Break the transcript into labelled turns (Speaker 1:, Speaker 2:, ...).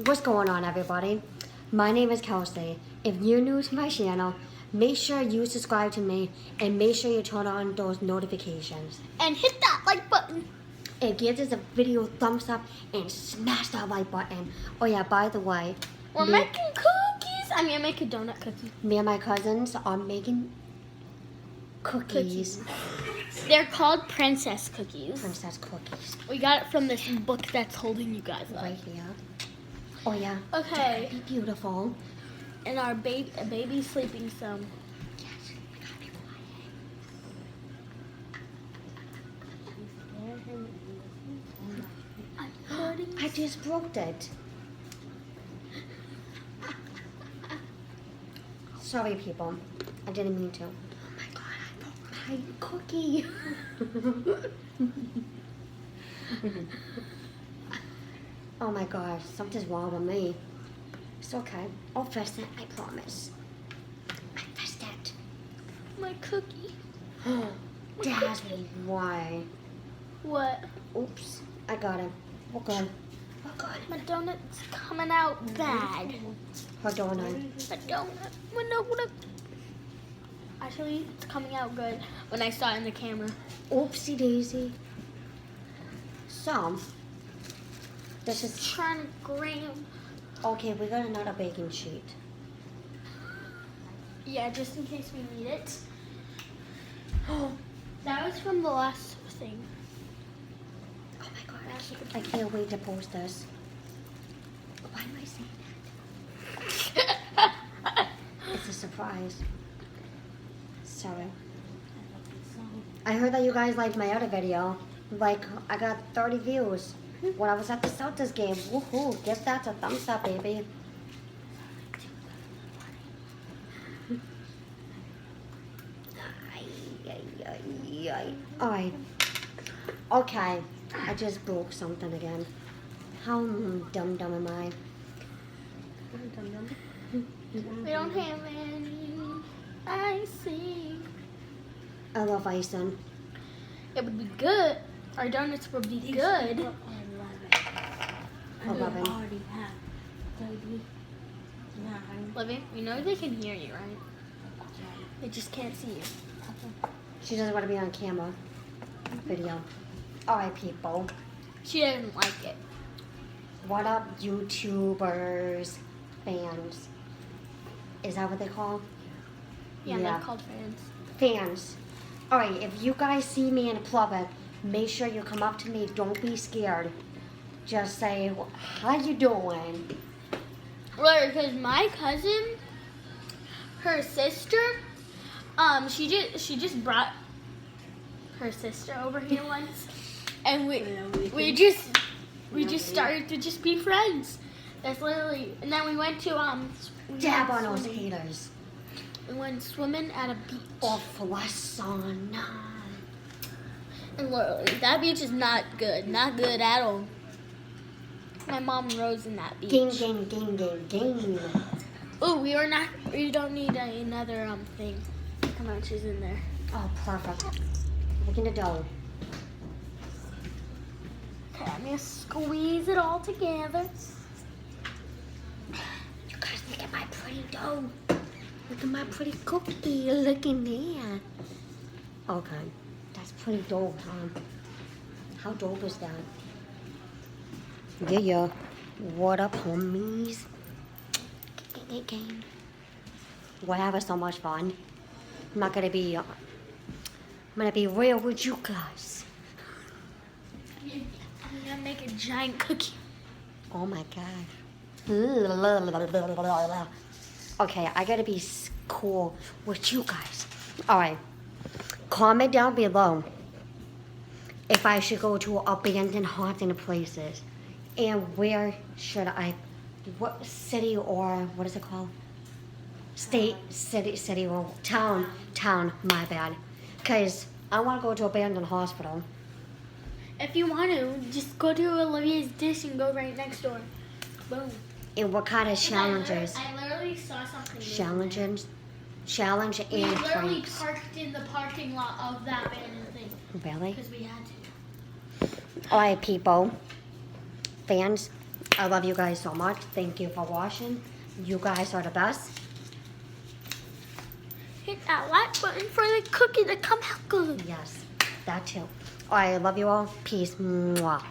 Speaker 1: What's going on, everybody? My name is Kelsey. If you're new to my channel, make sure you subscribe to me and make sure you turn on those notifications.
Speaker 2: And hit that like button.
Speaker 1: And give this video a thumbs up and smash that like button. Oh yeah, by the way,
Speaker 2: We're making cookies. I'm gonna make a donut cookie.
Speaker 1: me and my cousins are making cookies.
Speaker 2: They're called princess cookies.
Speaker 1: Princess cookies.
Speaker 2: We got it from this book that's holding you guys up.
Speaker 1: Right here. Oh yeah.
Speaker 2: Okay.
Speaker 1: Be beautiful.
Speaker 2: And our baby's sleeping some.
Speaker 1: Yes, we gotta be quiet. I just broke it. Sorry, people. I didn't mean to. Oh my god, I broke my cookie. Oh my gosh, something's wrong with me. It's okay. I'll fix it, I promise. I fixed it.
Speaker 2: My cookie.
Speaker 1: Dazzling, why?
Speaker 2: What?
Speaker 1: Oops, I got it. We're good. We're good.
Speaker 2: My donut's coming out bad.
Speaker 1: Her donut.
Speaker 2: My donut. What? Actually, it's coming out good when I saw it in the camera.
Speaker 1: Oopsie daisy. So, this is
Speaker 2: Trying to grab.
Speaker 1: okay. We got another baking sheet.
Speaker 2: Yeah, just in case we need it. That was from the last thing.
Speaker 1: Oh my god, I can't wait to post this. Why am I saying that? It's a surprise. Sorry. I heard that you guys liked my other video. Like, I got 30 views when I was at the Celtics game. Woohoo! Give that a thumbs up, baby. Alright. Okay. I just broke something again. How dumb am I?
Speaker 2: We don't have any icing.
Speaker 1: I love icing.
Speaker 2: It would be good. Our donuts would be good.
Speaker 1: 11.
Speaker 2: Living, you know they can hear you, right? They just can't see you.
Speaker 1: She doesn't want to be on camera. Video. Alright, people.
Speaker 2: She doesn't like it.
Speaker 1: What up, YouTubers? Fans. Is that what they call?
Speaker 2: Yeah,
Speaker 1: Yeah.
Speaker 2: they're called fans.
Speaker 1: Fans. Alright, if you guys see me in public, make sure you come up to me. Don't be scared. Just say, how you doing?
Speaker 2: Right, because my cousin, her sister, she just brought her sister over here once, and we just started to just be friends. That's literally, and then we went to
Speaker 1: Dab on those haters.
Speaker 2: We went swimming at a beach.
Speaker 1: Off lesson.
Speaker 2: And literally, that beach is not good at all. My mom rose in that beach.
Speaker 1: Gang.
Speaker 2: Oh, we don't need another thing. How much is in there?
Speaker 1: Oh, perfect. Look in the dough.
Speaker 2: Okay, I'm gonna squeeze it all together.
Speaker 1: You guys, look at my pretty dough. Look at my pretty cookie. Look in there. Okay. That's pretty dope, huh? How dope is that? Yeah. What up, homies? Gang. We're having so much fun. I'm gonna be real with you guys.
Speaker 2: I'm gonna make a giant cookie.
Speaker 1: Oh my god. Okay, I gotta be cool with you guys. Alright. Comment down below if I should go to abandoned haunted places. And where should what city or what is it called? State, city or town, my bad. Because I want to go to abandoned hospital.
Speaker 2: If you want to, just go to Olivia's Dish and go right next door. Boom.
Speaker 1: And what kind of challenges?
Speaker 2: I literally saw something.
Speaker 1: Challenge
Speaker 2: We
Speaker 1: and
Speaker 2: literally
Speaker 1: pranks.
Speaker 2: parked in the parking lot of that abandoned thing.
Speaker 1: Really?
Speaker 2: Because we had to.
Speaker 1: Alright, people. Fans, I love you guys so much. Thank you for watching. You guys are the best.
Speaker 2: Hit that like button for the cookie to come out good.
Speaker 1: Yes, that too. I love you all. Peace. Mwah.